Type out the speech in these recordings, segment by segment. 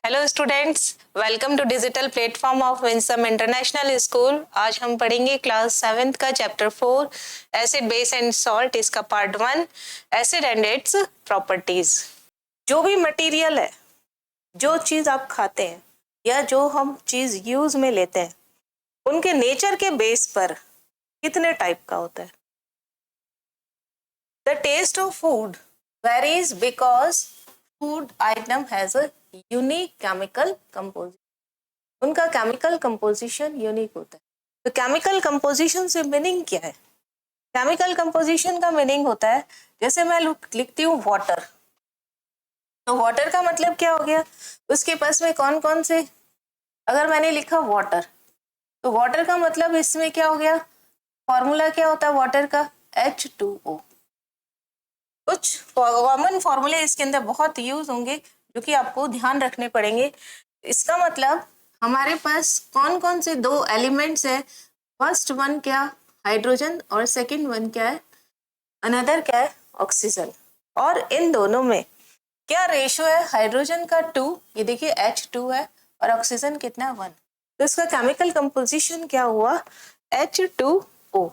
Hello students, welcome to digital platform of Winsome international school. आज हम पढ़ेंगे class 7th का chapter 4 acid base and salt, इसका part 1 acid and its properties. जो भी material है, जो चीज आप खाते हैं या जो हम चीज यूज में लेते हैं, उनके नेचर के बेस पर कितने टाइप का होता है। The taste of food varies because food item has a unique chemical composition. उनका केमिकल कंपोजिशन यूनिक होता है। तो केमिकल कंपोजिशन से मीनिंग क्या है? केमिकल कंपोजिशन का मीनिंग होता है, जैसे मैं लिखती हूँ वाटर, तो वाटर का मतलब क्या हो गया, उसके पास में कौन कौन से, अगर मैंने लिखा वाटर, तो वाटर का मतलब इसमें क्या हो गया, फॉर्मूला क्या होता है वाटर का, H2O। कुछ कॉमन फॉर्मूले इसके अंदर बहुत यूज होंगे जो कि आपको ध्यान रखने पड़ेंगे। इसका मतलब हमारे पास कौन कौन से दो एलिमेंट्स है, फर्स्ट वन क्या, हाइड्रोजन, और सेकंड वन क्या है, अनदर क्या है, ऑक्सीजन। और इन दोनों में क्या रेशो है, हाइड्रोजन का 2, ये देखिए H2 है, और ऑक्सीजन कितना 1। तो इसका केमिकल कंपोजिशन क्या हुआ, H2O।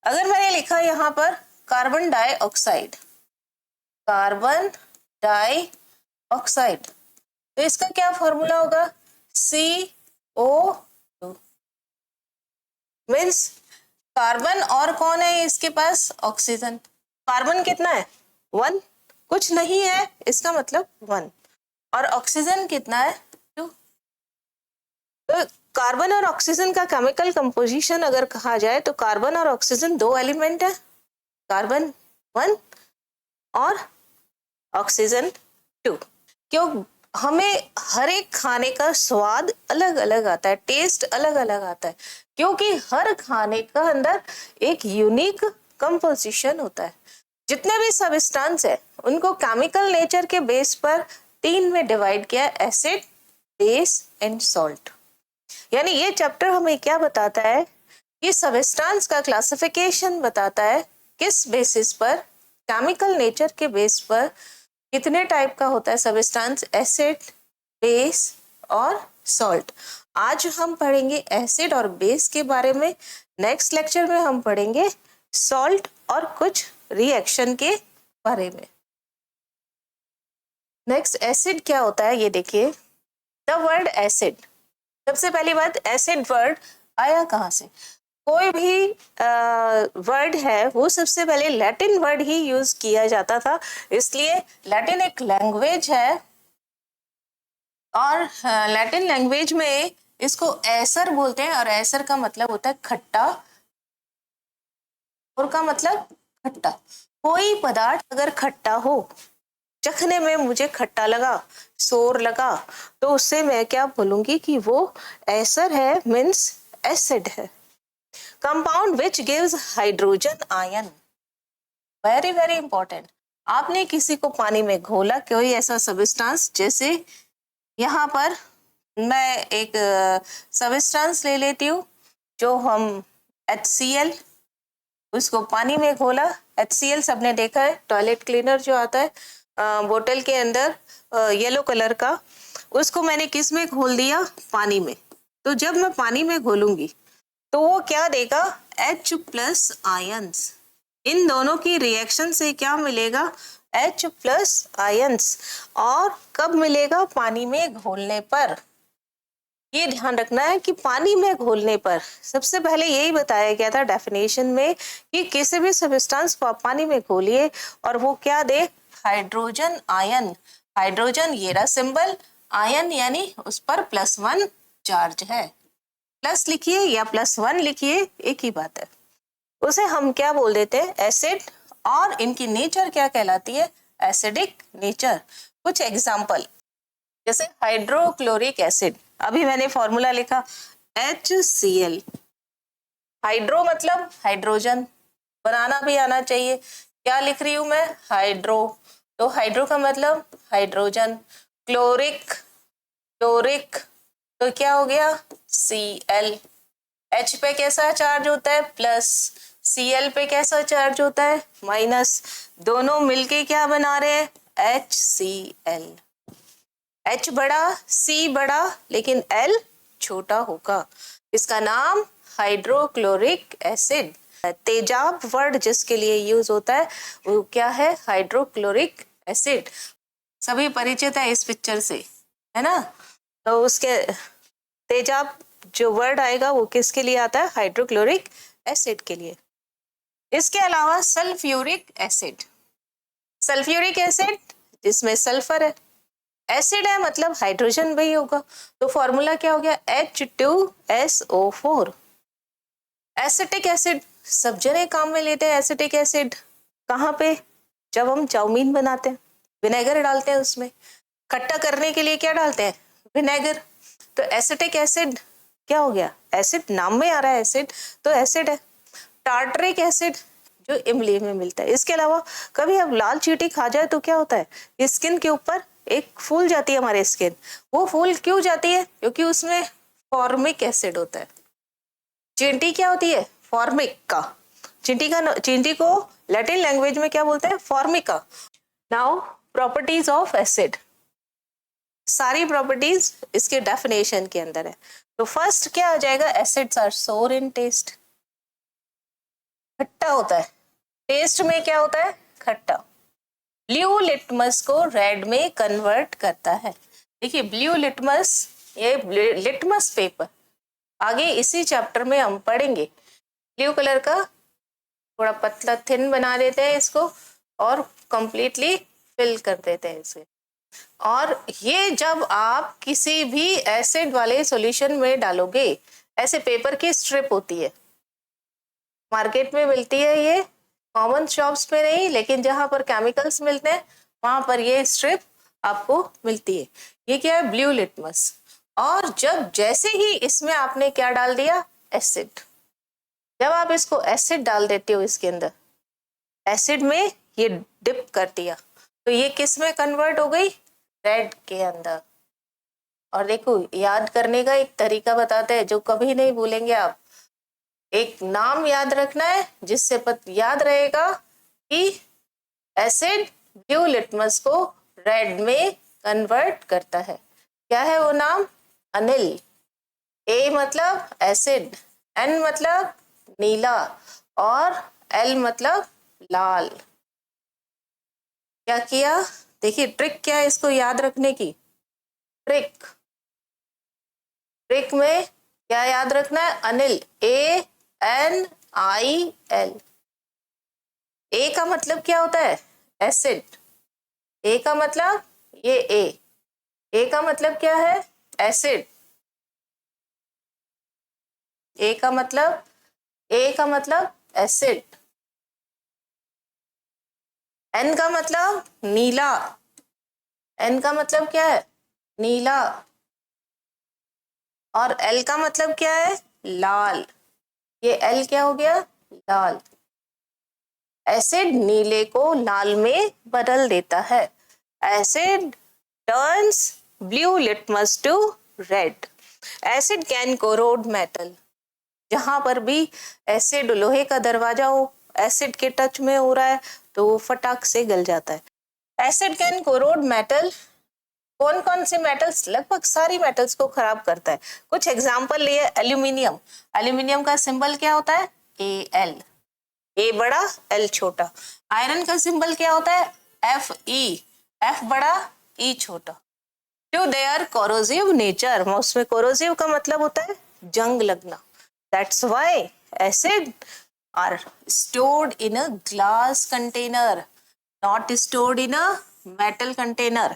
अगर मैंने लिखा यहाँ पर कार्बन डाइऑक्साइड, कार्बन डाइऑक्साइड, तो इसका क्या फॉर्मूला होगा, CO2। मीन्स कार्बन और कौन है इसके पास, ऑक्सीजन। कार्बन कितना है 1, कुछ नहीं है, इसका मतलब 1, और ऑक्सीजन कितना है 2। तो कार्बन और ऑक्सीजन का केमिकल कंपोजिशन अगर कहा जाए तो कार्बन और ऑक्सीजन दो एलिमेंट है, कार्बन 1 और ऑक्सीजन 2। क्यों, हमें हर एक खाने का स्वाद अलग अलग आता है, टेस्ट अलग अलग आता है, क्योंकि हर खाने का अंदर एक यूनिक कंपोजिशन होता है। जितने भी सबस्टेंस है उनको केमिकल नेचर के बेस पर 3 में डिवाइड किया, एसिड, बेस एंड सॉल्ट। यानी ये चैप्टर हमें क्या बताता है, ये सबस्टेंस का क्लासिफिकेशन बताता है, किस बेसिस पर, केमिकल नेचर के बेस पर कितने टाइप का होता है सबस्टेंस, एसिड, बेस और सॉल्ट। आज हम पढ़ेंगे एसिड और बेस के बारे में, नेक्स्ट लेक्चर में हम पढ़ेंगे सॉल्ट और कुछ रिएक्शन के बारे में। नेक्स्ट एसिड क्या होता है, ये देखिए, द वर्ड एसिड। सबसे पहली बात, एसिड वर्ड आया कहाँ से। कोई भी वर्ड है वो सबसे पहले लैटिन वर्ड ही यूज किया जाता था, इसलिए लैटिन एक लैंग्वेज है, और लैटिन लैंग्वेज में इसको एसर बोलते हैं, और एसर का मतलब होता है खट्टा, और का मतलब खट्टा। कोई पदार्थ अगर खट्टा हो, चखने में मुझे खट्टा लगा, सोर लगा, तो उससे मैं क्या बोलूंगी कि वो एसर है, मीन्स एसिड है। Compound which gives hydrogen ion, very very important. आपने किसी को पानी में घोला, कोई ऐसा सबस्टेंस, जैसे यहाँ पर मैं एक सबस्टेंस ले लेती हूँ, जो हम HCl, उसको पानी में घोला। HCl सबने देखा है, टॉयलेट क्लीनर जो आता है बोतल के अंदर येलो कलर का, उसको मैंने किस में घोल दिया, पानी में। तो जब मैं पानी में घोलूंगी तो वो क्या देगा, H+ आयंस। इन दोनों की रिएक्शन से क्या मिलेगा, H+ आयंस। और कब मिलेगा, पानी में घोलने पर। ये ध्यान रखना है कि पानी में घोलने पर, सबसे पहले यही बताया गया था डेफिनेशन में कि किसी भी सब्सटेंस को आप पानी में घोलिए और वो क्या दे, हाइड्रोजन आयन। हाइड्रोजन ये रहा सिंबल, आयन यानी उस पर +1 चार्ज है। प्लस लिखिए या +1 लिखिए, एक ही बात है। उसे हम क्या बोल देते हैं, एसिड, और इनकी नेचर क्या कहलाती है, एसिडिक नेचर। कुछ एग्जाम्पल, जैसे हाइड्रोक्लोरिक एसिड, अभी मैंने फॉर्मूला लिखा HCl। हाइड्रो मतलब हाइड्रोजन, बनाना भी आना चाहिए, क्या लिख रही हूं मैं, हाइड्रो, तो हाइड्रो का मतलब हाइड्रोजन। क्लोरिक, क्लोरिक, तो क्या हो गया, Cl। H पे कैसा चार्ज होता है, प्लस, Cl पे कैसा चार्ज होता है, माइनस। दोनों मिलके क्या बना रहे हैं, HCl। H बड़ा, C बड़ा, लेकिन L छोटा होगा। इसका नाम हाइड्रोक्लोरिक एसिड। तेजाब वर्ड जिसके लिए यूज होता है वो क्या है? Hydrochloric acid. सभी परिचित है इस पिक्चर से, है ना? तो उसके तेजाब जो वर्ड आएगा वो किसके लिए आता है? हाइड्रोक्लोरिक एसिड के लिए। इसके अलावा सल्फ्यूरिक एसिड। सल्फ्यूरिक एसिड जिसमें सल्फर है, एसिड है मतलब हाइड्रोजन भी होगा, तो फॉर्मूला क्या हो गया? H2SO4। एसिटिक एसिड सब जने काम में लेते हैं। एसिटिक एसिड कहाँ पे? जब हम चाउमीन बनाते हैं, विनेगर डालते हैं उसमें। खट्टा करने के लिए क्या डालते हैं? विनेगर। तो एसिटिक एसिड क्या हो गया? एसिड, नाम में आ रहा है एसिड, तो एसिड है। टार्टरिक एसिड जो इमली में मिलता है। इसके अलावा कभी अब लाल चींटी खा जाए तो क्या होता है? स्किन के ऊपर एक फूल जाती है हमारे स्किन। वो फूल क्यों जाती है? क्योंकि उसमें फॉर्मिक एसिड होता है। चींटी क्या होती है? फॉर्मिक का। चींटी को लैटिन लैंग्वेज में क्या बोलते हैं? Formica. Now properties of acid, सारी प्रॉपर्टीज इसके डेफिनेशन के अंदर है। तो फर्स्ट क्या आ जाएगा? एसिड्स आर सोर इन टेस्ट, खट्टा होता है। टेस्ट में क्या होता है? खट्टा। ब्लू लिटमस को रेड में कन्वर्ट करता है। देखिए ब्लू लिटमस, ये लिटमस पेपर आगे इसी चैप्टर में हम पढ़ेंगे। ब्लू कलर का थोड़ा पतला थिन बना देते हैं इसको और कंप्लीटली फिल कर देते हैं इसे। और ये जब आप किसी भी एसिड वाले सॉल्यूशन में डालोगे, ऐसे पेपर की स्ट्रिप होती है, मार्केट में मिलती है ये, कॉमन शॉप्स में नहीं, लेकिन जहां पर केमिकल्स मिलते हैं वहां पर ये स्ट्रिप आपको मिलती है। ये क्या है? Blue litmus. और जब जैसे ही इसमें आपने क्या डाल दिया? एसिड। जब आप इसको एसिड डाल देते हो इसके अंदर, एसिड में ये डिप कर दिया, तो ये किस में कन्वर्ट हो गई? रेड के अंदर। और देखो याद करने का एक तरीका बताते हैं जो कभी नहीं भूलेंगे आप। एक नाम याद रखना है जिससे याद रहेगा कि एसिड ब्लू लिटमस को रेड में कन्वर्ट करता है। क्या है वो नाम? अनिल। ए मतलब एसिड, एन मतलब नीला, और एल मतलब लाल। क्या किया? देखिए ट्रिक क्या है इसको याद रखने की। ट्रिक में क्या याद रखना है? अनिल, ANIL। ए का मतलब क्या होता है? एसिड। ए का मतलब ये ए का मतलब क्या है? एसिड। ए का मतलब एसिड। एन का मतलब नीला। एन का मतलब क्या है? नीला। और एल का मतलब क्या है? लाल। ये एल क्या हो गया? लाल। एसिड नीले को लाल में बदल देता है। Acid turns blue litmus to red. Acid can corrode metal. जहां पर भी एसिड, लोहे का दरवाजा हो, एसिड के टच में हो रहा है तो वो फटाक से गल जाता है। Acid can corrode metal. कौन कौन से मेटल्स? लगभग सारी मेटल्स को खराब करता है। कुछ एग्जांपल लिए। एल्यूमिनियम। एल्यूमिनियम का सिंबल क्या होता है? Al। ए बड़ा, एल छोटा। आयरन का सिंबल क्या होता है? Fe। एफ बड़ा, ई छोटा। To their corrosive nature. उसमें कोरोसिव का मतलब होता है जंग लगना। That's why acid are stored in a glass container, not stored in a metal container.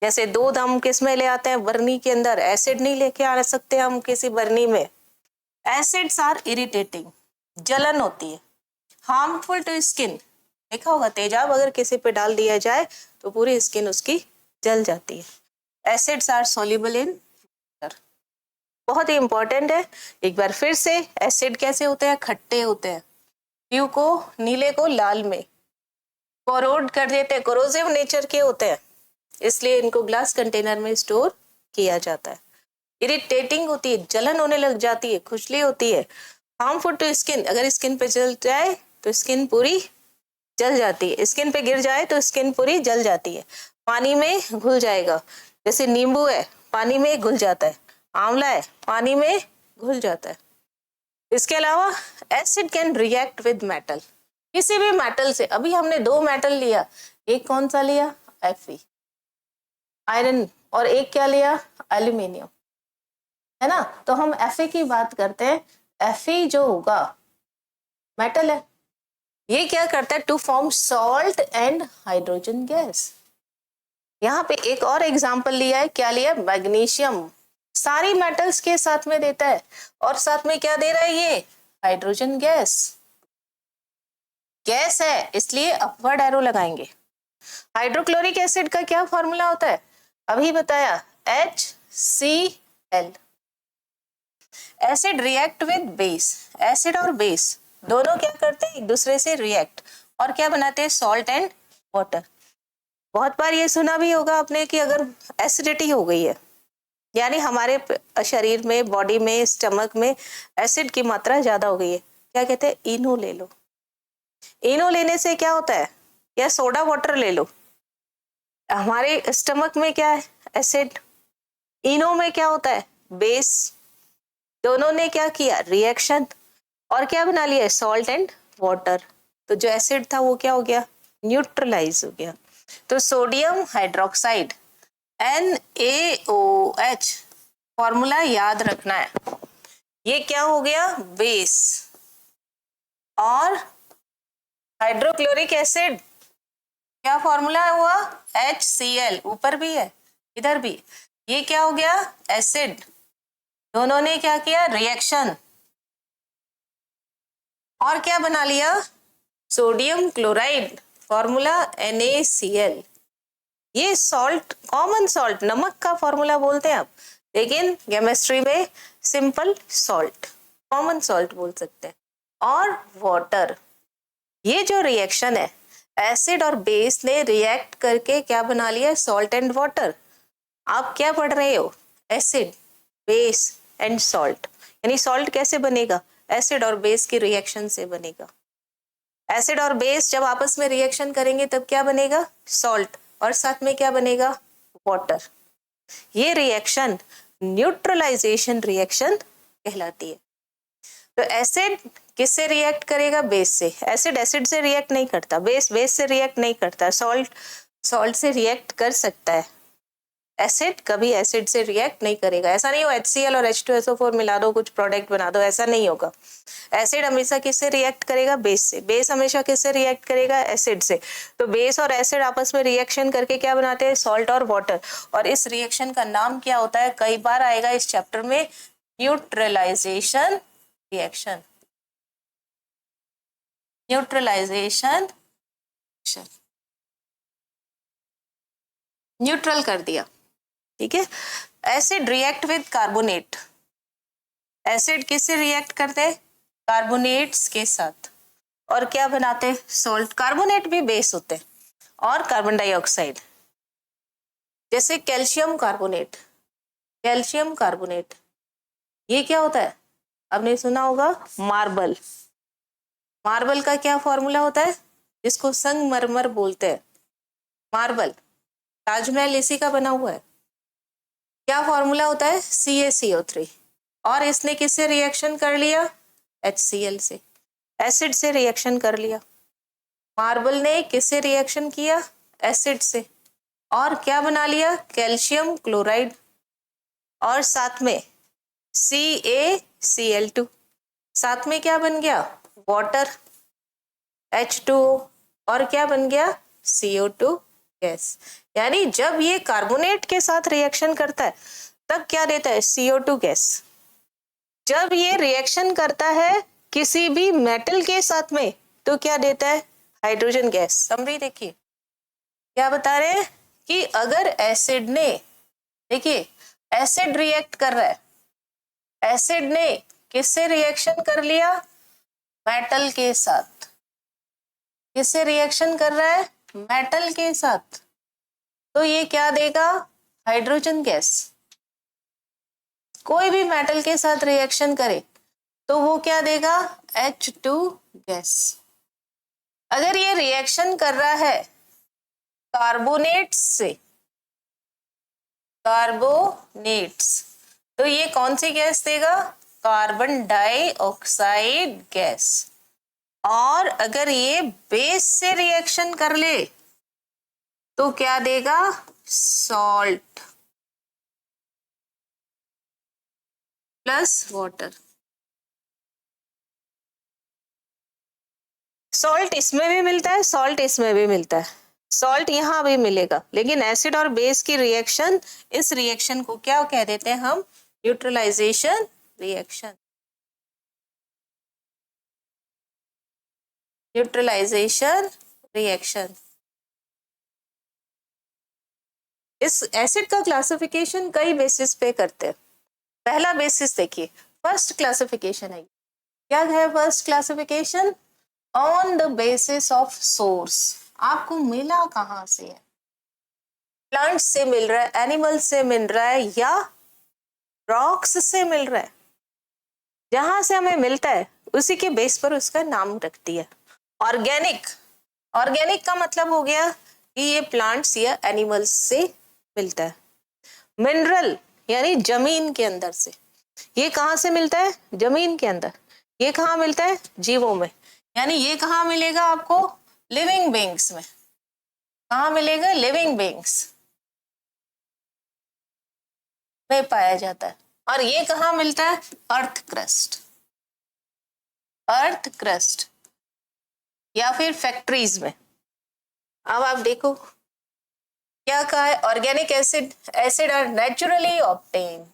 जैसे दूध हम किस में ले आते हैं? बर्नी के अंदर। एसिड नहीं लेके आ सकते हम किसी बर्नी में। एसिड्स आर इरिटेटिंग, जलन होती है। Harmful to skin. देखा होगा तेजाब अगर किसी पे डाल दिया जाए तो पूरी स्किन उसकी जल जाती है। Acids are soluble in water. बहुत ही इंपॉर्टेंट है। एक बार फिर से, एसिड कैसे होते हैं? खट्टे होते हैं। ब्लू को, नीले को लाल में कोरोड कर देते हैं, कोरोसिव नेचर के होते हैं, इसलिए इनको ग्लास कंटेनर में स्टोर किया जाता है। इरिटेटिंग होती है, जलन होने लग जाती है, खुजली होती है। Harmful to skin. अगर स्किन पे जल जाए तो स्किन पूरी जल जाती है। स्किन पे गिर जाए तो स्किन पूरी जल जाती है। पानी में घुल जाएगा। जैसे नींबू है पानी में घुल जाता है, आंवला है पानी में घुल जाता है। इसके अलावा acid can react with metal, किसी भी मेटल से। अभी हमने दो मेटल लिया, एक कौन सा लिया, Fe आयरन, और एक क्या लिया, एल्यूमिनियम, है ना। तो हम Fe की बात करते हैं। Fe जो होगा मेटल है, ये क्या करता है, to form salt and hydrogen gas. यहाँ पे एक और एग्जांपल लिया है, क्या लिया, मैग्नीशियम, सारी मेटल्स के साथ में देता है, और साथ में क्या दे रहा है, ये हाइड्रोजन गैस। गैस है इसलिए अपवर्ड एरो लगाएंगे। हाइड्रोक्लोरिक एसिड का क्या फॉर्मूला होता है, अभी बताया, HCl। Acid react with base, acid और बेस दोनों क्या करते हैं, एक दूसरे से रिएक्ट, और क्या बनाते हैं, सॉल्ट एंड वाटर। बहुत बार ये सुना भी होगा आपने कि अगर एसिडिटी हो गई है, यानी हमारे शरीर में, बॉडी में, स्टमक में एसिड की मात्रा ज्यादा हो गई है, क्या कहते हैं, इनो ले लो। इनो लेने से क्या होता है, या सोडा वाटर ले लो, हमारे स्टमक में क्या है, एसिड, इनो में क्या होता है, बेस, दोनों ने क्या किया, रिएक्शन, और क्या बना लिया, सॉल्ट एंड वाटर। तो जो एसिड था वो क्या हो गया, न्यूट्रलाइज हो गया। तो सोडियम हाइड्रोक्साइड NaOH, फॉर्मूला याद रखना है, ये क्या हो गया, बेस। और हाइड्रोक्लोरिक एसिड क्या फॉर्मूला हुआ, HCl, ऊपर भी है इधर भी, ये क्या हो गया, एसिड, दोनों ने क्या किया, रिएक्शन, और क्या बना लिया, सोडियम क्लोराइड, फॉर्मूला NaCl। ये सॉल्ट, कॉमन सॉल्ट, नमक का फॉर्मूला बोलते हैं आप, लेकिन केमिस्ट्री में सिंपल सॉल्ट, कॉमन सॉल्ट बोल सकते हैं। और वाटर, ये जो रिएक्शन है, एसिड और बेस ने रिएक्ट करके क्या बना लिया, सॉल्ट एंड वाटर। आप क्या पढ़ रहे हो, एसिड, बेस एंड सॉल्ट, यानी सॉल्ट कैसे बनेगा, एसिड और बेस की रिएक्शन से बनेगा। एसिड और बेस जब आपस में रिएक्शन करेंगे तब क्या बनेगा, सॉल्ट, और साथ में क्या बनेगा, वाटर। ये रिएक्शन न्यूट्रलाइजेशन रिएक्शन कहलाती है। तो एसिड किससे रिएक्ट करेगा, बेस से। एसिड एसिड से रिएक्ट नहीं करता, बेस बेस से रिएक्ट नहीं करता, सॉल्ट सॉल्ट से रिएक्ट कर सकता है, एसिड कभी एसिड से रिएक्ट नहीं करेगा। ऐसा नहीं हो HCl और H2SO4 मिला दो कुछ प्रोडक्ट बना दो, ऐसा नहीं होगा। एसिड हमेशा किससे रिएक्ट करेगा, बेस से। बेस हमेशा किससे रिएक्ट करेगा, एसिड से। तो बेस और एसिड आपस में रिएक्शन करके क्या बनाते हैं, सॉल्ट और वाटर। और इस रिएक्शन का नाम क्या होता है, कई बार आएगा इस चैप्टर में, न्यूट्रलाइजेशन रिएक्शन। न्यूट्रलाइजेशन, न्यूट्रल कर दिया, ठीक है। Acid react with carbonate, acid किससे रिएक्ट करते हैं, कार्बोनेट्स के साथ, और क्या बनाते, सॉल्ट। कार्बोनेट भी बेस होते हैं, और कार्बन डाइऑक्साइड, जैसे कैल्शियम कार्बोनेट, कैल्शियम कार्बोनेट, ये क्या होता है, आपने सुना होगा, मार्बल। मार्बल का क्या फॉर्मूला होता है, जिसको संगमरमर बोलते हैं, मार्बल। ताजमहल इसी का बना हुआ है, क्या फॉर्मूला होता है, CaCO3। और इसने किससे रिएक्शन कर लिया, HCl से, एसिड से रिएक्शन कर लिया। मार्बल ने किससे रिएक्शन किया, एसिड से, और क्या बना लिया, कैल्शियम क्लोराइड, और साथ में CaCl2, साथ में क्या बन गया, वाटर, H2O, और क्या बन गया, CO2 गैस। यानी जब ये कार्बोनेट के साथ रिएक्शन करता है तब क्या देता है, CO2 गैस। जब ये रिएक्शन करता है किसी भी मेटल के साथ में तो क्या देता है, हाइड्रोजन गैस। समरी देखिए क्या बता रहे हैं कि अगर एसिड ने, देखिए एसिड रिएक्ट कर रहा है, एसिड ने किससे रिएक्शन कर लिया, मेटल के साथ। किससे रिएक्शन कर रहा है, मेटल के साथ, तो ये क्या देगा, हाइड्रोजन गैस। कोई भी मेटल के साथ रिएक्शन करे तो वो क्या देगा, H2 गैस। अगर ये रिएक्शन कर रहा है कार्बोनेट से, कार्बोनेट्स, तो ये कौन सी गैस देगा? Carbon dioxide gas. और अगर ये बेस से रिएक्शन कर ले तो क्या देगा? Salt plus water. सॉल्ट इसमें भी मिलता है, सॉल्ट इसमें भी मिलता है, सॉल्ट यहां भी मिलेगा, लेकिन एसिड और बेस की रिएक्शन, इस रिएक्शन को क्या कह देते हैं हम? Neutralization reaction. Neutralization reaction. इस एसिड का क्लासिफिकेशन कई बेसिस पे करते हैं। पहला बेसिस देखिए, फर्स्ट क्लासिफिकेशन है। क्या है first classification? On the basis of source. आपको मिला कहां से है? प्लांट से मिल रहा है, एनिमल से मिल रहा है, या रॉक्स से मिल रहा है? जहां से हमें मिलता है उसी के बेस पर उसका नाम रख दिया। ऑर्गेनिक, ऑर्गेनिक का मतलब हो गया कि ये प्लांट्स या एनिमल्स से मिलता है। मिनरल यानी जमीन के अंदर से, ये कहाँ से मिलता है? जमीन के अंदर। ये कहाँ मिलता है? जीवों में। यानी ये कहाँ मिलेगा आपको? लिविंग बींग्स में। कहाँ मिलेगा? लिविंग बींग्स में पाया जाता है। और ये कहाँ मिलता है? अर्थ क्रस्ट, अर्थ क्रस्ट या फिर फैक्ट्रीज में। अब आप देखो क्या कहा है? Organic acid, acid are naturally obtain,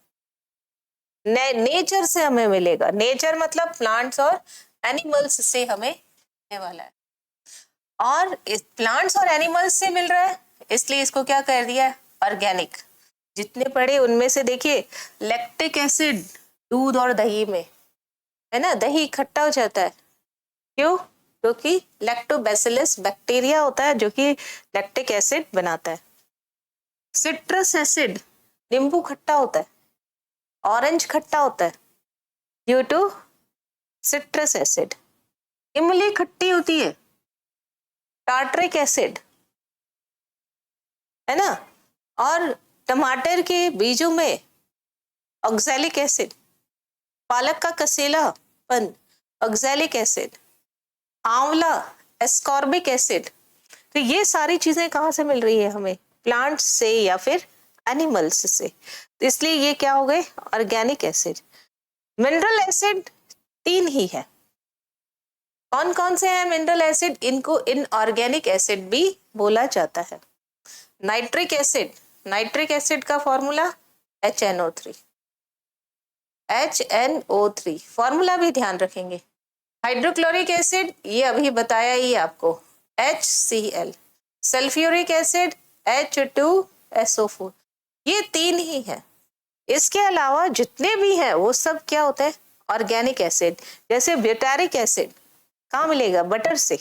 nature से हमें मिलेगा। नेचर मतलब प्लांट्स और एनिमल्स से हमें मिलने वाला है। और प्लांट्स और एनिमल्स से मिल रहा है, इसलिए इसको क्या कर दिया है? ऑर्गेनिक। जितने पढ़े उनमें से देखिए, लैक्टिक एसिड दूध और दही में है ना, दही खट्टा हो जाता है। क्यों? क्योंकि लैक्टोबैसिलस बैक्टीरिया होता है जो कि लैक्टिक एसिड बनाता है। सिट्रस एसिड, नींबू खट्टा होता है, ऑरेंज खट्टा होता है ड्यू टू सिट्रस एसिड। इमली खट्टी होती है, टार्ट्रिक एसिड, है ना। और टमाटर के बीजों में ऑक्सैलिक एसिड, पालक का कसेलापन ऑक्सैलिक एसिड, आंवला एस्कॉर्बिक एसिड। तो ये सारी चीजें कहाँ से मिल रही है हमें? प्लांट्स से या फिर एनिमल्स से। तो इसलिए ये क्या हो गए? Organic acid. मिनरल एसिड 3 ही है। कौन कौन से हैं मिनरल एसिड? इनको इनऑर्गेनिक एसिड भी बोला जाता है। नाइट्रिक एसिड, नाइट्रिक एसिड का फॉर्मूला HNO3, HNO3 फॉर्मूला भी ध्यान रखेंगे। हाइड्रोक्लोरिक एसिड, ये अभी बताया ही आपको, HCl। Sulphuric acid H2SO4। ये 3 ही है। इसके अलावा जितने भी हैं वो सब क्या होते हैं? Organic acid. जैसे ब्यूटारिक एसिड कहाँ मिलेगा? बटर से,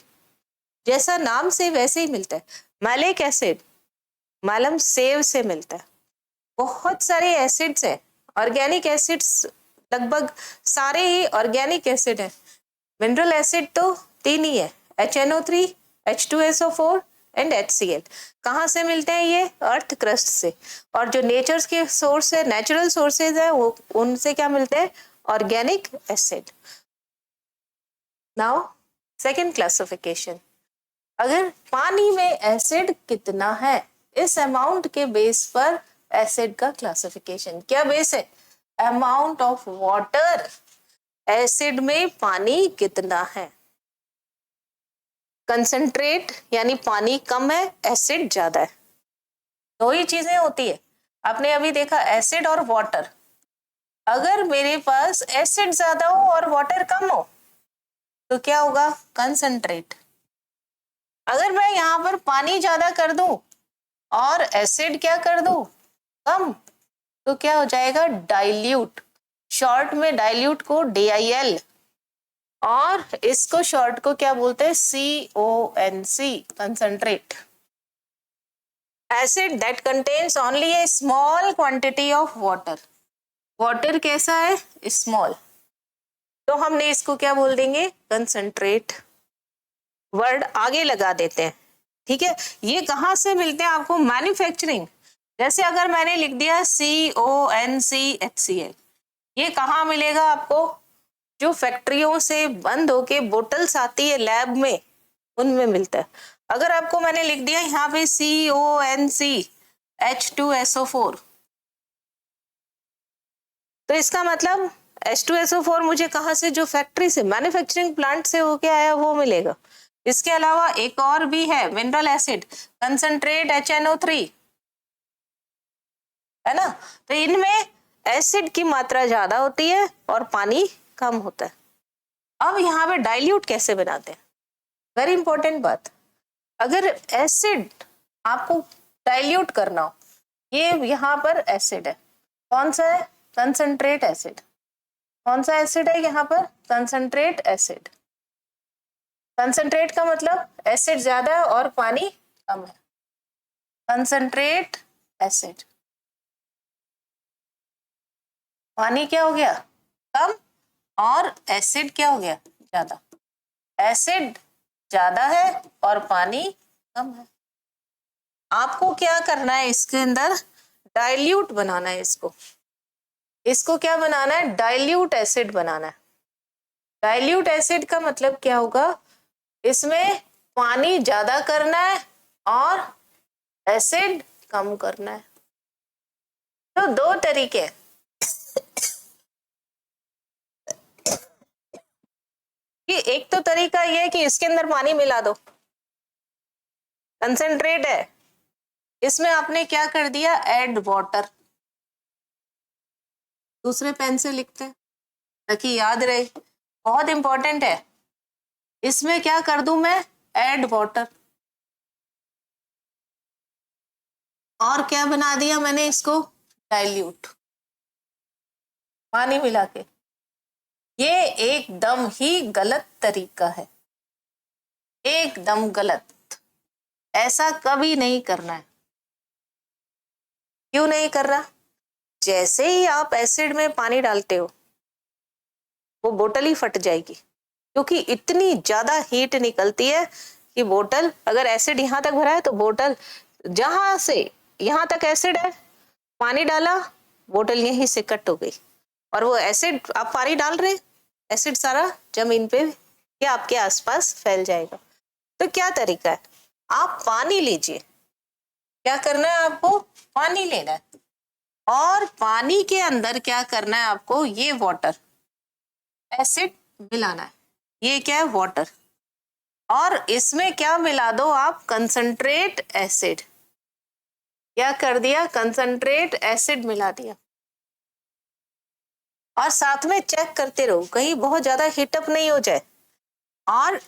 जैसा नाम से वैसे ही मिलता है। मैलिक एसिड, मैलम सेव से मिलता है। बहुत सारे एसिड्स हैं, ऑर्गेनिक एसिड्स लगभग सारे ही ऑर्गेनिक एसिड है। मिनरल एसिड तो 3 ही है, HNO3, H2SO4 एंड HCl। कहाँ से मिलते हैं ये? अर्थ क्रस्ट से। और जो नेचर के सोर्स है, नेचुरल सोर्सेज है, वो उनसे क्या मिलते हैं? Organic acid. Now second classification, अगर पानी में एसिड कितना है, इस अमाउंट के बेस पर एसिड का क्लासिफिकेशन। क्या बेस है? अमाउंट ऑफ वाटर, एसिड में पानी कितना है। कंसंट्रेट यानी पानी कम है, एसिड ज्यादा है। दो ही चीजें होती है। आपने अभी देखा एसिड और वाटर। अगर मेरे पास एसिड ज्यादा हो और वाटर कम हो तो क्या होगा? कंसंट्रेट। अगर मैं यहाँ पर पानी ज्यादा कर दूं और एसिड क्या कर दूं? कम, तो क्या हो जाएगा? डाइल्यूट। शॉर्ट में डाइल्यूट को DIL, और इसको शॉर्ट को क्या बोलते हैं? CONC, concentrate. Acid that contains only A small quantity of water. Water कैसा है? स्मॉल, तो हमने इसको क्या बोल देंगे? कंसंट्रेट। वर्ड आगे लगा देते हैं, ठीक है। ये कहाँ से मिलते हैं आपको? मैन्युफैक्चरिंग। जैसे अगर मैंने लिख दिया CONCHCl, ये कहाँ मिलेगा आपको? जो फैक्ट्रियों से बंद होके बोटल्स आती है लैब में, उनमें मिलता है। अगर आपको मैंने लिख दिया यहाँ पे CONCH2SO4, तो इसका मतलब H2SO4 मुझे कहाँ से? जो फैक्ट्री से, मैन्युफैक्चरिंग प्लांट से होके आया वो मिलेगा। इसके अलावा एक और भी है मिनरल एसिड, कंसंट्रेट HNO3, है ना। तो इनमें एसिड की मात्रा ज्यादा होती है और पानी कम होता है। अब यहाँ पे डाइल्यूट कैसे बनाते हैं, वेरी इंपॉर्टेंट बात। अगर एसिड आपको डाइल्यूट करना हो, ये यहाँ पर एसिड है, कौन सा है? Concentrate acid. कौन सा एसिड है यहाँ पर? Concentrate acid. कंसंट्रेट का मतलब एसिड ज्यादा है और पानी कम है, कंसंट्रेट एसिड। पानी क्या हो गया? कम, और एसिड क्या हो गया? ज्यादा। एसिड ज्यादा है और पानी कम है। आपको क्या करना है? इसके अंदर डाइल्यूट बनाना है इसको। इसको क्या बनाना है? डाइल्यूट एसिड बनाना है। डाइल्यूट एसिड का मतलब क्या होगा? इसमें पानी ज्यादा करना है और एसिड कम करना है। तो दो तरीके हैं। कि एक तो तरीका ये है कि इसके अंदर पानी मिला दो, कंसेंट्रेट है, इसमें आपने क्या कर दिया? Add water. दूसरे पेन से लिखते हैं ताकि याद रहे, बहुत इंपॉर्टेंट है। इसमें क्या कर दूं मैं? Add water. और क्या बना दिया मैंने इसको? डाइल्यूट, पानी मिला के। ये एकदम ही गलत तरीका है, एकदम गलत। ऐसा कभी नहीं करना है। क्यों नहीं कर रहा? जैसे ही आप एसिड में पानी डालते हो, वो बोतल ही फट जाएगी, क्योंकि इतनी ज्यादा हीट निकलती है कि बोतल, अगर एसिड यहां तक भरा है तो बोतल, जहां से यहां तक एसिड है, पानी डाला, बोतल यहीं से कट हो गई। और वो एसिड, आप पानी डाल रहे हैं, एसिड सारा जमीन पे या आपके आसपास फैल जाएगा। तो क्या तरीका है? आप पानी लीजिए। क्या करना है आपको? पानी लेना है, और पानी के अंदर क्या करना है आपको? ये वाटर, एसिड मिलाना है। ये क्या है? वाटर। और इसमें क्या मिला दो आप? Concentrate acid. क्या कर दिया? कंसंट्रेट एसिड मिला दिया। और साथ में चेक करते रहो कहीं बहुत ज्यादा हीटअप नहीं हो जाए। और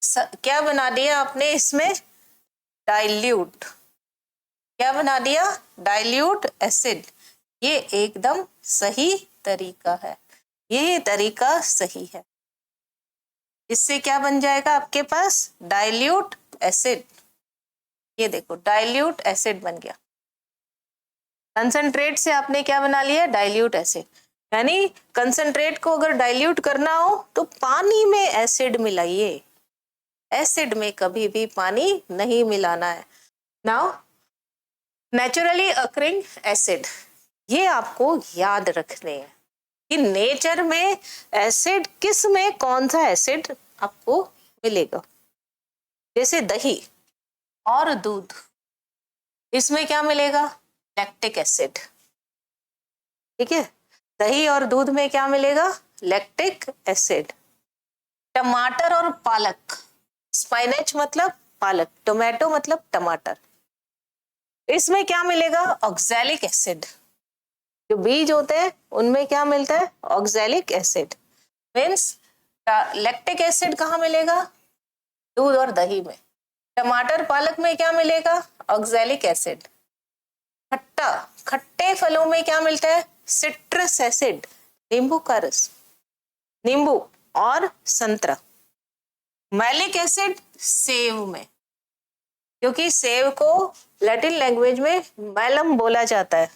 क्या बना दिया आपने इसमें? डाइल्यूट। क्या बना दिया? Dilute acid. ये एकदम सही तरीका है, ये तरीका सही है। इससे क्या बन जाएगा आपके पास? Dilute acid. ये देखो, डाइल्यूट एसिड बन गया। कंसंट्रेट से आपने क्या बना लिया? Dilute acid. यानी कंसंट्रेट को अगर डाइल्यूट करना हो तो पानी में एसिड मिलाइए, एसिड में कभी भी पानी नहीं मिलाना है। नाउ नेचुरली अकरिंग एसिड, ये आपको याद रखने हैं कि नेचर में एसिड, किस में कौन सा एसिड आपको मिलेगा। जैसे दही और दूध, इसमें क्या मिलेगा? Lactic acid. ठीक है, दही और दूध में क्या मिलेगा? Lactic acid. टमाटर और पालक, स्पाइनेच मतलब पालक, टोमेटो मतलब टमाटर, इसमें क्या मिलेगा? Oxalic acid. जो बीज होते हैं उनमें क्या मिलता है? Oxalic acid. Means lactic acid कहाँ मिलेगा? दूध और दही में। टमाटर पालक में क्या मिलेगा? Oxalic acid. खट्टा, खट्टे फलों में क्या मिलता है? सिट्रस एसिड, नींबू का रस, नींबू और संतरा। मैलिक एसिड सेव में, क्योंकि सेव को लैटिन लैंग्वेज में मैलम बोला जाता है।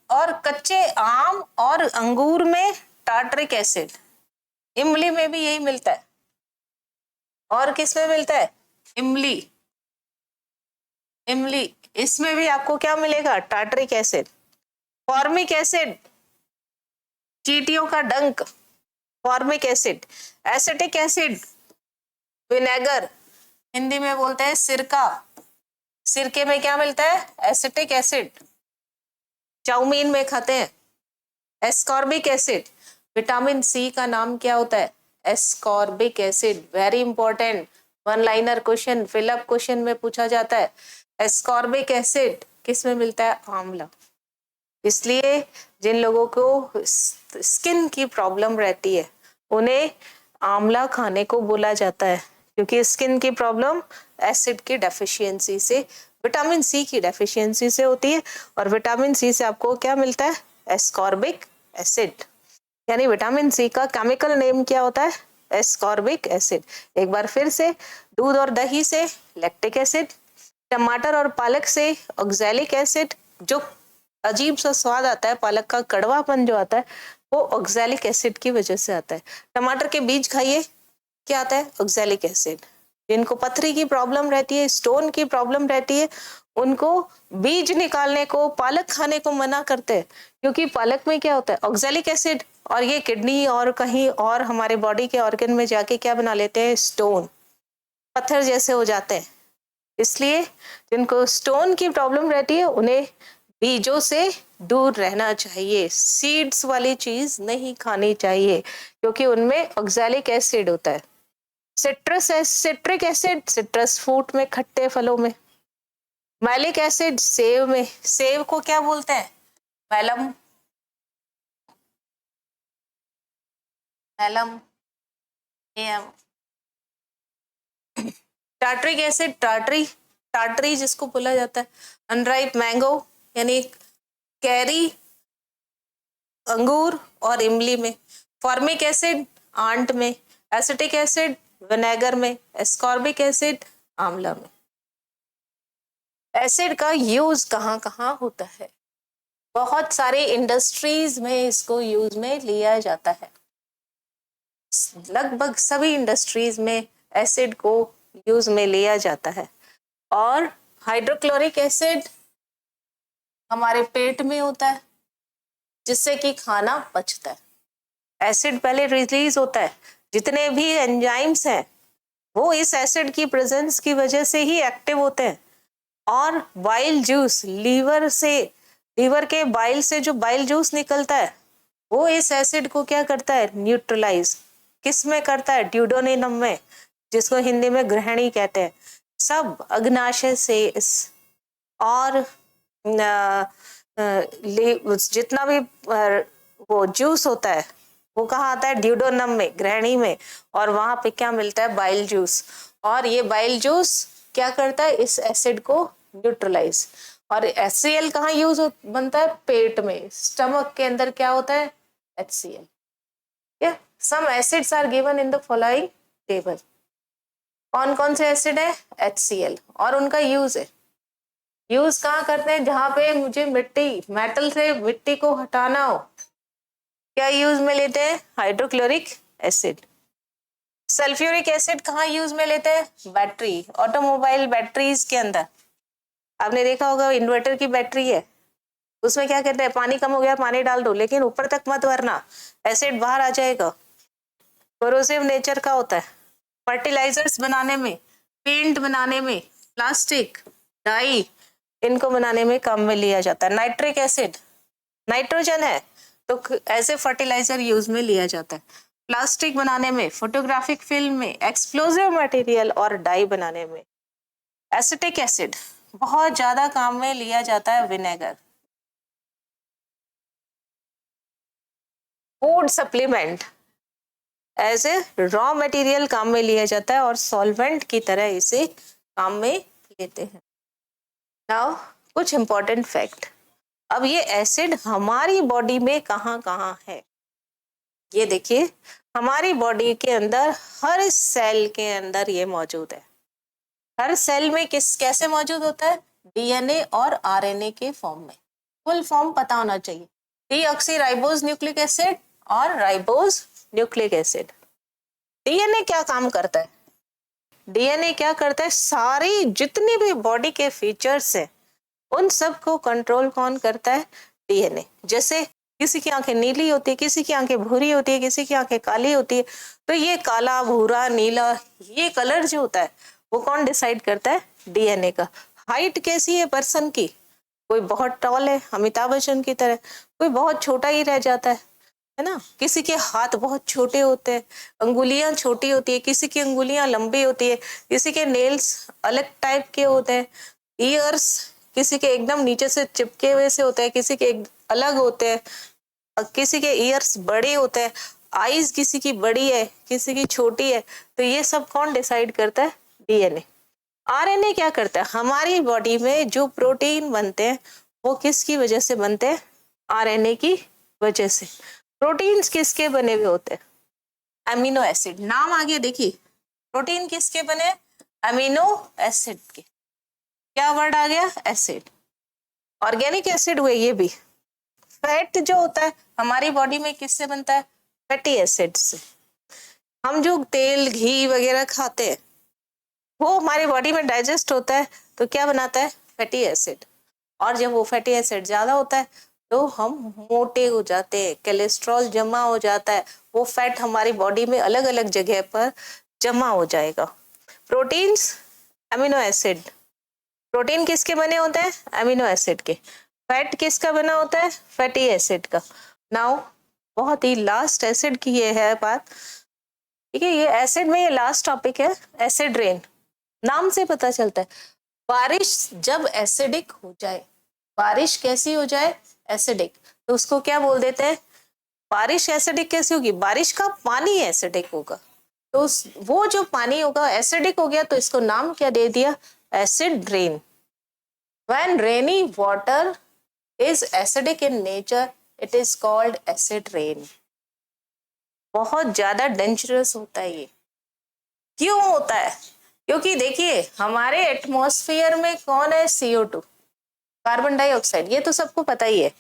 और कच्चे आम और अंगूर में टार्टरिक एसिड। इमली में भी यही मिलता है। और किस में मिलता है? इमली, इमली, इसमें भी आपको क्या मिलेगा? Tartaric acid. फॉर्मिक एसिड, चींटियों का डंक, formic acid. Acetic acid, vinegar, Hindi में बोलते हैं सिरका। सिरके में क्या मिलता है? एसिटिक एसिड, चाउमीन में खाते हैं। एस्कॉर्बिक एसिड, विटामिन सी का नाम क्या होता है? Ascorbic acid. Very important, one liner question, fill up question में पूछा जाता है। एस्कॉर्बिक एसिड किस में मिलता है? आंवला। इसलिए जिन लोगों को स्किन की प्रॉब्लम रहती है उन्हें आंवला खाने को बोला जाता है, क्योंकि स्किन की प्रॉब्लम एसिड की डेफिशिएंसी से, विटामिन सी की डेफिशिएंसी से होती है। और विटामिन सी से आपको क्या मिलता है? Ascorbic acid. यानी विटामिन सी का केमिकल नेम क्या होता है? Ascorbic acid. एक बार फिर से, दूध और दही से लैक्टिक एसिड, टमाटर और पालक से ऑक्सैलिक एसिड, जो अजीब सा स्वाद आता है, पालक का कड़वापन जो आता है वो ऑक्सैलिक एसिड की वजह से आता है। टमाटर के बीज खाइए, क्या आता है? Oxalic acid. जिनको पथरी की प्रॉब्लम रहती है, स्टोन की प्रॉब्लम रहती है, उनको बीज निकालने को, पालक खाने को मना करते हैं, क्योंकि पालक में क्या होता है? Oxalic acid. और ये किडनी और कहीं और हमारे बॉडी के ऑर्गन में जाके क्या बना लेते हैं? स्टोन, पत्थर जैसे हो जाते हैं। इसलिए जिनको स्टोन की प्रॉब्लम रहती है उन्हें बीजों से दूर रहना चाहिए, सीड्स वाली चीज नहीं खानी चाहिए, क्योंकि उनमें ऑक्सैलिक एसिड होता है। सिट्रिक एसिड, सिट्रस फ्रूट में, खट्टे फलों में। मैलिक एसिड, सेव में। सेव को क्या बोलते हैं? मैलम, मैलम, एम। टार्टरिक एसिड, टार्टरी, टार्टरी जिसको बोला जाता है। अनराइप मैंगो, यानी कैरी, अंगूर और इमली में। फॉर्मिक एसिड, आंट में। एसिटिक एसिड, विनेगर में। एस्कॉर्बिक एसिड, आंवला में। एसिड का यूज कहाँ कहाँ होता है? बहुत सारे इंडस्ट्रीज में इसको यूज में लिया जाता है। लगभग सभी इंडस्ट्रीज में एसिड को यूज में लिया जाता है। और हाइड्रोक्लोरिक एसिड हमारे पेट में होता है, जिससे कि खाना पचता है। एसिड पहले रिलीज होता है, जितने भी एंजाइम्स हैं वो इस एसिड की प्रेजेंस की वजह से ही एक्टिव होते हैं। और बाइल जूस, लीवर के बाइल से जो बाइल जूस निकलता है वो इस एसिड को क्या करता है? न्यूट्रलाइज। किस में करता है? ड्यूडेनम में, जिसको हिंदी में ग्रहणी कहते हैं। सब अग्नाशय से और जितना भी वो जूस होता है वो कहाँ आता है? ड्यूडेनम में, ग्रहणी में। और वहां पे क्या मिलता है? Bile juice. और ये बाइल जूस क्या करता है? इस एसिड को न्यूट्रलाइज। और HCl कहाँ यूज बनता है? पेट में, स्टमक के अंदर क्या होता है? HCl। Yeah? Some acids are given in the following table. कौन कौन से एसिड है? HCl। और उनका यूज है, यूज कहाँ करते हैं? जहां पे मुझे मेटल से मिट्टी को हटाना हो, क्या यूज में लेते हैं? Hydrochloric acid. सल्फ्यूरिक एसिड कहाँ यूज में लेते हैं? बैटरी, ऑटोमोबाइल बैटरीज के अंदर। आपने देखा होगा इन्वर्टर की बैटरी है, उसमें क्या कहते हैं? पानी कम हो गया, पानी डाल दो, लेकिन ऊपर तक मत भरना, एसिड बाहर आ जाएगा। कोरोसिव नेचर का होता है। फर्टिलाइजर्स बनाने में, पेंट बनाने में, प्लास्टिक, डाई, इनको बनाने में काम में लिया जाता है। नाइट्रिक एसिड, नाइट्रोजन है तो ऐसे फर्टिलाइजर यूज में लिया जाता है। प्लास्टिक बनाने में, फोटोग्राफिक फिल्म में, एक्सप्लोजिव मटेरियल और डाई बनाने में। एसिटिक एसिड बहुत ज्यादा काम में लिया जाता है। Vinegar, food supplement, as a raw material काम में लिया जाता है और सॉल्वेंट की तरह इसे काम में लेते हैं। नाउ कुछ इंपॉर्टेंट फैक्ट। अब ये एसिड हमारी बॉडी में कहाँ कहाँ है? ये देखिए, हमारी बॉडी के अंदर हर सेल के अंदर ये मौजूद है। हर सेल में कैसे मौजूद होता है? DNA और RNA के फॉर्म में। फुल फॉर्म पता होना चाहिए, डीऑक्सीराइबोज न्यूक्लिक एसिड और राइबोज न्यूक्लिक एसिड। DNA क्या काम करता है? डीएनए क्या करता है, सारी जितनी भी बॉडी के फीचर्स है उन सब को कंट्रोल कौन करता है, डीएनए। जैसे किसी की आंखें नीली होती है, किसी की आंखें भूरी होती है, किसी की आंखें काली होती है, तो ये काला भूरा नीला ये कलर जो होता है वो कौन डिसाइड करता है, डीएनए का। हाइट कैसी है पर्सन की, कोई बहुत टॉल है अमिताभ बच्चन की तरह, कोई बहुत छोटा ही रह जाता है ना। किसी के हाथ बहुत छोटे होते हैं, अंगुलियां छोटी होती है, किसी की अंगुलियां लंबी होती है, किसी के नेल्स अलग टाइप के होते हैं, ईयर्स किसी के एकदम नीचे से चिपके हुए से होते हैं, किसी के अलग होते हैं, किसी के ईयर्स बड़े होते हैं, आईज किसी की बड़ी है किसी की छोटी है, तो ये सब कौन डिसाइड करता है, डीएनए। आरएनए क्या करता है, हमारी बॉडी में जो प्रोटीन बनते हैं वो किसकी वजह से बनते हैं, आरएनए की वजह से। प्रोटीन्स किसके बने हुए होते हैं, अमीनो एसिड। नाम आगे देखिए, प्रोटीन किसके बने, अमीनो एसिड के। क्या वर्ड आ गया, एसिड। ऑर्गेनिक एसिड हुए ये भी। फैट जो होता है हमारी बॉडी में किससे बनता है, फैटी एसिड से। हम जो तेल घी वगैरह खाते हैं वो हमारी बॉडी में डाइजेस्ट होता है तो क्या बनाता है, फैटी एसिड। और जब वो फैटी एसिड ज्यादा होता है तो हम मोटे हो जाते हैं, कोलेस्ट्रॉल जमा हो जाता है, वो फैट हमारी बॉडी में अलग अलग जगह पर जमा हो जाएगा। Proteins, amino acid. प्रोटीन किसके बने होते हैं, अमीनो एसिड के। फैट किसका बना होता है, फैटी एसिड का। नाउ बहुत ही लास्ट एसिड की ये है बात, ठीक है। ये एसिड में ये लास्ट टॉपिक है, एसिड रेन। नाम से पता चलता है बारिश जब एसिडिक हो जाए, बारिश कैसी हो जाए, एसिडिक, तो उसको क्या बोल देते हैं, बारिश एसिडिक कैसी होगी, बारिश का पानी एसिडिक होगा। तो वो जो पानी होगा एसिडिक हो गया तो इसको नाम क्या दे दिया, acid rain. When rainy water is acidic in nature, it is called acid rain. बहुत ज्यादा डेंजरस होता है ये। क्यों होता है, क्योंकि देखिए हमारे एटमॉस्फेयर में कौन है, CO2, कार्बन डाइऑक्साइड, ये तो सबको पता ही है।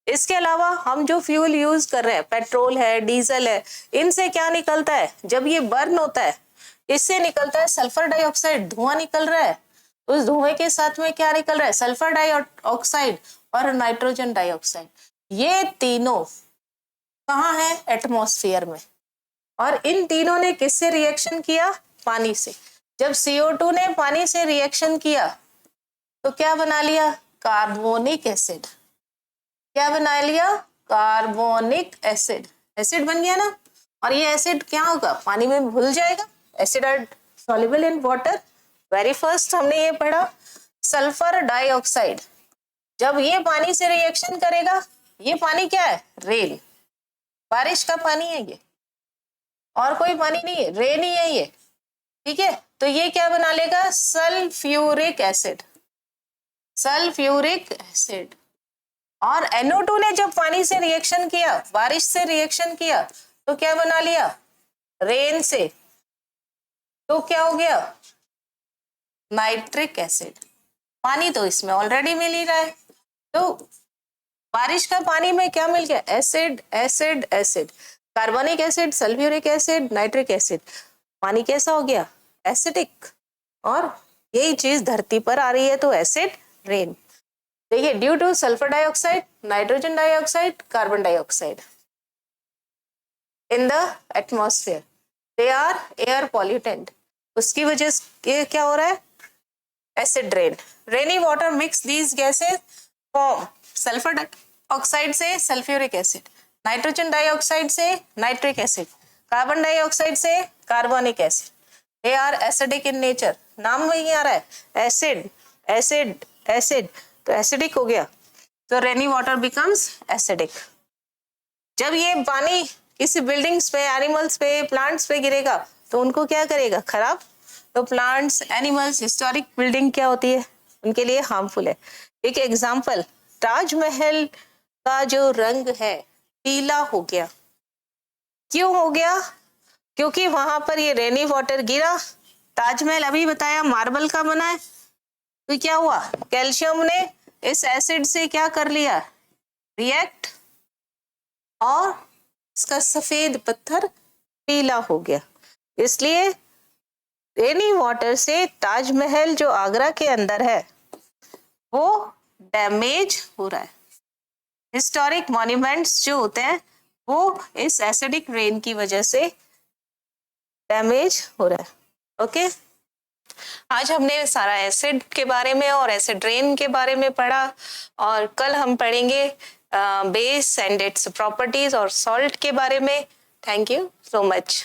इसके अलावा हम जो फ्यूल यूज कर रहे हैं, पेट्रोल है, डीजल है, इनसे क्या निकलता है, जब ये बर्न होता है इससे निकलता है सल्फर डाइऑक्साइड, धुआं निकल रहा है। उस धुएं के साथ में क्या निकल रहा है, सल्फर डाइऑक्साइड और नाइट्रोजन डाइऑक्साइड। ये तीनों कहाँ है, एटमॉस्फेयर में। और इन तीनों ने किससे रिएक्शन किया, पानी से। जब CO2 ने पानी से रिएक्शन किया तो क्या बना लिया, कार्बोनिक एसिड। क्या बना लिया, कार्बोनिक एसिड। एसिड बन गया ना। और ये एसिड क्या होगा, पानी में घुल जाएगा। Acid are soluble in water. Very first हमने ये पढ़ा, सल्फर डाइऑक्साइड जब ये पानी से रिएक्शन करेगा, ये पानी क्या है, रेन, बारिश का पानी है ये, और कोई पानी नहीं है, रेन ही है ये, ठीक है। तो ये क्या बना लेगा, सल्फ्यूरिक एसिड, सल्फ्यूरिक एसिड। और NO2 ने जब पानी से रिएक्शन किया, बारिश से रिएक्शन किया, तो क्या बना लिया, रेन से, तो क्या हो गया, नाइट्रिक एसिड। पानी तो इसमें ऑलरेडी मिल ही रहा है, तो बारिश का पानी में क्या मिल गया, एसिड एसिड एसिड, कार्बनिक acid, sulphuric acid, nitric acid. पानी कैसा हो गया, एसिडिक। और यही चीज धरती पर आ रही है तो एसिड रेन। देखिए, due to sulphur dioxide, nitrogen dioxide, carbon dioxide in the atmosphere, they are air pollutant, उसकी वजह से क्या हो रहा है, acid rain. Rainy water mix these gases form sulphur dioxide से सल्फ्यूरिक एसिड, नाइट्रोजन डाइऑक्साइड से नाइट्रिक एसिड, कार्बन डाइऑक्साइड से carbonic acid. They are acidic in nature. नाम में ही आ रहा है, एसिड एसिड एसिड, तो एसिडिक हो गया, तो रेनी वाटर बिकम्स एसिडिक। जब ये पानी किसी बिल्डिंग्स पे, एनिमल्स पे, प्लांट्स पे गिरेगा तो उनको क्या करेगा, खराब। तो प्लांट्स, एनिमल्स, हिस्टोरिक बिल्डिंग क्या होती है, उनके लिए हार्मफुल है। एक एग्जांपल, ताजमहल का जो रंग है पीला हो गया, क्यों हो गया, क्योंकि वहां पर ये रेनी वाटर गिरा। ताजमहल अभी बताया मार्बल का बना है, तो क्या हुआ, कैल्शियम ने इस एसिड से क्या कर लिया, रिएक्ट, और इसका सफेद पत्थर पीला हो गया। इसलिए रेनी वाटर से ताजमहल जो आगरा के अंदर है वो डैमेज हो रहा है। हिस्टोरिक मॉन्यूमेंट्स जो होते हैं वो इस एसिडिक रेन की वजह से डैमेज हो रहा है। ओके, आज हमने सारा एसिड के बारे में और एसिड रेन के बारे में पढ़ा, और कल हम पढ़ेंगे बेस एंड इट्स प्रॉपर्टीज और सॉल्ट के बारे में। Thank you so much.